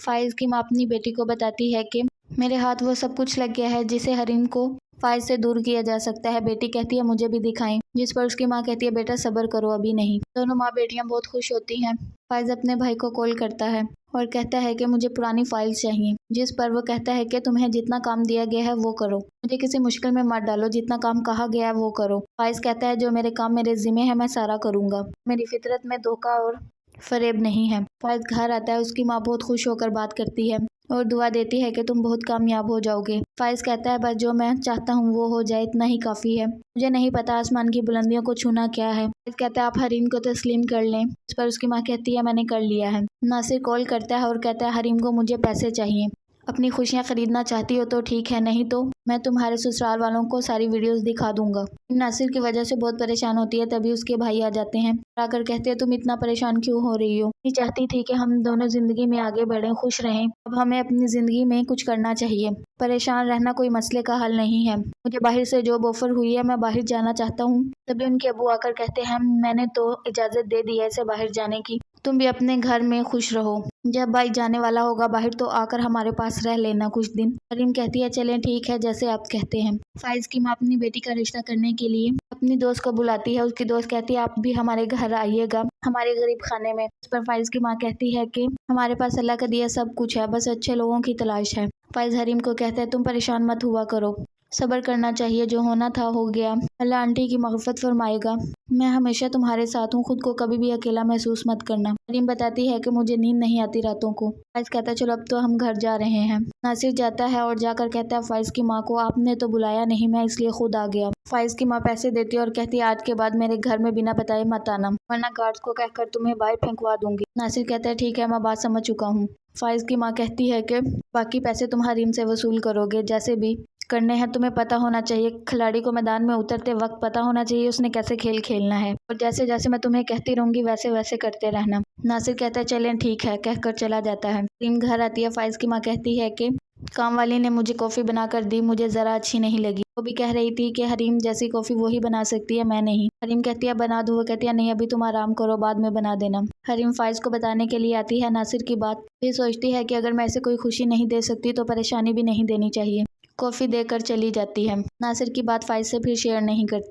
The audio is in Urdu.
فائز کی ماں اپنی بیٹی کو بتاتی ہے کہ میرے ہاتھ وہ سب کچھ لگ گیا ہے جسے حریم کو فائز سے دور کیا جا سکتا ہے۔ بیٹی کہتی ہے مجھے بھی دکھائیں، جس پر اس کی ماں کہتی ہے بیٹا صبر کرو، ابھی نہیں۔ دونوں ماں بیٹیاں بہت خوش ہوتی ہیں۔ فائز اپنے بھائی کو کال کرتا ہے اور کہتا ہے کہ مجھے پرانی فائلز چاہیے، جس پر وہ کہتا ہے کہ تمہیں جتنا کام دیا گیا ہے وہ کرو، مجھے کسی مشکل میں مت ڈالو، جتنا کام کہا گیا ہے وہ کرو۔ فائز کہتا ہے جو میرے کام میرے ذمہ ہے میں سارا کروں گا، میری فطرت میں دھوکہ اور فریب نہیں ہے۔ فائز گھر آتا ہے، اس کی ماں بہت خوش ہو کر بات کرتی ہے اور دعا دیتی ہے کہ تم بہت کامیاب ہو جاؤ گے۔ فائز کہتا ہے بس جو میں چاہتا ہوں وہ ہو جائے، اتنا ہی کافی ہے، مجھے نہیں پتا آسمان کی بلندیوں کو چھونا کیا ہے۔ فائز کہتا ہے آپ حریم کو تسلیم کر لیں، اس پر اس کی ماں کہتی ہے میں نے کر لیا ہے۔ ناصر کال کرتا ہے اور کہتا ہے حریم کو مجھے پیسے چاہیے، اپنی خوشیاں خریدنا چاہتی ہو تو ٹھیک ہے، نہیں تو میں تمہارے سسرال والوں کو ساری ویڈیوز دکھا دوں گا۔ ناصر کی وجہ سے بہت پریشان ہوتی ہے، تبھی اس کے بھائی آ جاتے ہیں، آ کر کہتے ہیں تم اتنا پریشان کیوں ہو رہی ہو؟ میں چاہتی تھی کہ ہم دونوں زندگی میں آگے بڑھیں، خوش رہیں، اب ہمیں اپنی زندگی میں کچھ کرنا چاہیے، پریشان رہنا کوئی مسئلے کا حل نہیں ہے، مجھے باہر سے جاب آفر ہوئی ہے، میں باہر جانا چاہتا ہوں۔ تبھی ان کے ابو آ کر کہتے ہیں میں نے تو اجازت دے دی ہے اسے باہر جانے کی، تم بھی اپنے گھر میں خوش رہو، جب بھائی جانے والا ہوگا باہر تو آ کر ہمارے پاس رہ لینا کچھ دن۔ حریم کہتی ہے چلیں ٹھیک ہے جیسے آپ کہتے ہیں۔ فائز کی ماں اپنی بیٹی کا رشتہ کرنے کے لیے اپنی دوست کو بلاتی ہے، اس کی دوست کہتی ہے آپ بھی ہمارے گھر آئیے گا، ہمارے غریب خانے میں۔ اس پر فائز کی ماں کہتی ہے کہ ہمارے پاس اللہ کا دیا سب کچھ ہے، بس اچھے لوگوں کی تلاش ہے۔ فائز حریم کو کہتا ہے تم پریشان مت ہوا کرو، صبر کرنا چاہیے، جو ہونا تھا ہو گیا، اللہ آنٹی کی مغفرت فرمائے گا، میں ہمیشہ تمہارے ساتھ ہوں، خود کو کبھی بھی اکیلا محسوس مت کرنا۔ حریم بتاتی ہے کہ مجھے نیند نہیں آتی راتوں کو۔ فائز کہتا ہے چلو اب تو ہم گھر جا رہے ہیں۔ ناصر جاتا ہے اور جا کر کہتا ہے فائز کی ماں کو آپ نے تو بلایا نہیں، میں اس لیے خود آ گیا۔ فائز کی ماں پیسے دیتی ہے اور کہتی ہے آج کے بعد میرے گھر میں بنا بتائے مت آنا، ورنہ گارڈز کو کہہ کر تمہیں باہر پھینکوا دوں گی۔ ناصر کہتا ہے ٹھیک ہے میں بات سمجھ چکا ہوں۔ فائز کی ماں کہتی ہے کہ باقی پیسے تم حریم سے وصول کرو گے، جیسے بھی کرنے ہیں، تمہیں پتہ ہونا چاہیے کھلاڑی کو میدان میں اترتے وقت پتہ ہونا چاہیے اس نے کیسے کھیل کھیلنا ہے، اور جیسے جیسے میں تمہیں کہتی رہوں گی ویسے ویسے کرتے رہنا۔ ناصر کہتا ہے چلیں ٹھیک ہے، کہہ کر چلا جاتا ہے۔ حریم گھر آتی ہے، فائز کی ماں کہتی ہے کہ کام والی نے مجھے کافی بنا کر دی، مجھے ذرا اچھی نہیں لگی، وہ بھی کہہ رہی تھی کہ حریم جیسی کافی وہی بنا سکتی ہے، میں نہیں۔ حریم کہتی ہے بنا دوں، وہ کہتی ہے نہیں ابھی تم آرام کرو، بعد میں بنا دینا۔ حریم فائز کو بتانے کے لیے آتی ہے ناصر کی بات، یہ سوچتی ہے کہ اگر میں اسے کوئی خوشی نہیں دے سکتی تو پریشانی بھی نہیں دینی چاہیے، کافی دے کر چلی جاتی ہے۔ ناصر کی بات فائز سے پھر شیئر نہیں کرتی۔